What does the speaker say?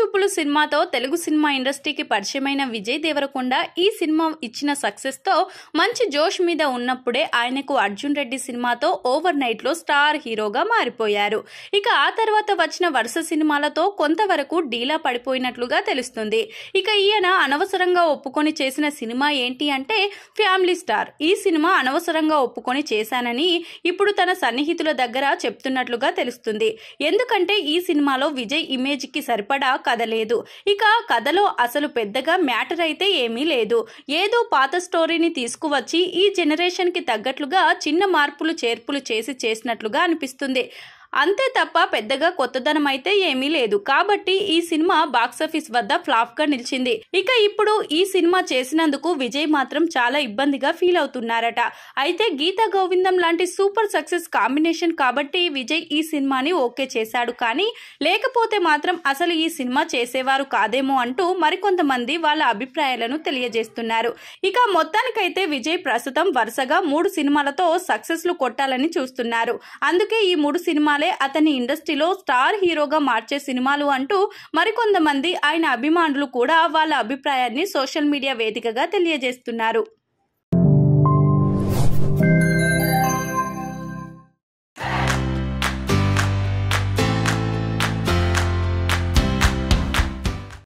చూపులు సినిమాతో తెలుగు సినిమా ఇండస్ట్రీకి పరిచయమైన విజయ్ దేవరకొండ ఈ సినిమా ఇచ్చిన సక్సెస్ తో మంచి జోష్ మీద ఉన్నప్పుడే ఆయనకు అర్జున్ రెడ్డి సినిమాతో ఓవర్ నైట్ లో స్టార్ హీరోగా మారిపోయారు. ఇక ఆ తర్వాత వచ్చిన వరుస సినిమాలతో కొంతవరకు డీలా పడిపోయినట్లుగా తెలుస్తుంది. ఇక ఈయన అనవసరంగా ఒప్పుకొని చేసిన సినిమా ఏంటి అంటే ఫ్యామిలీ స్టార్. ఈ సినిమా అనవసరంగా ఒప్పుకొని చేశానని ఇప్పుడు తన సన్నిహితుల దగ్గర చెప్తున్నట్లుగా తెలుస్తుంది. ఎందుకంటే ఈ సినిమాలో విజయ్ ఇమేజ్ కి సరిపడా కథ లేదు. ఇక కథలో అసలు పెద్దగా మ్యాటర్ అయితే ఏమీ లేదు. ఏదో పాత స్టోరీని తీసుకువచ్చి ఈ జనరేషన్ కి తగ్గట్లుగా చిన్న మార్పులు చేర్పులు చేసినట్లుగా అనిపిస్తుంది. అంతే తప్ప పెద్దగా కొత్తదనం అయితే ఏమీ లేదు. కాబట్టి ఈ సినిమా బాక్సాఫీస్ వద్ద ఫ్లాప్ గా నిలిచింది. ఇక ఇప్పుడు ఈ సినిమా చేసినందుకు విజయ్ మాత్రం చాలా ఇబ్బందిగా ఫీల్ అవుతున్నారట. అయితే గీతా గోవిందం లాంటి సూపర్ సక్సెస్ కాంబినేషన్ కాబట్టి విజయ్ ఈ సినిమాని ఓకే చేశాడు. కానీ లేకపోతే మాత్రం అసలు ఈ సినిమా చేసేవారు కాదేమో అంటూ మరికొంతమంది వాళ్ళ అభిప్రాయాలను తెలియజేస్తున్నారు. ఇక మొత్తానికైతే విజయ్ ప్రస్తుతం వరుసగా 3 సినిమాలతో సక్సెస్ లు కొట్టాలని చూస్తున్నారు. అందుకే ఈ 3 సినిమాలే అతని ఇండస్ట్రీలో స్టార్ హీరోగా మార్చే సినిమాలు అంటూ మరికొంతమంది ఆయన అభిమానులు కూడా వాళ్ళ అభిప్రాయాన్ని సోషల్ మీడియా వేదికగా తెలియజేస్తున్నారు.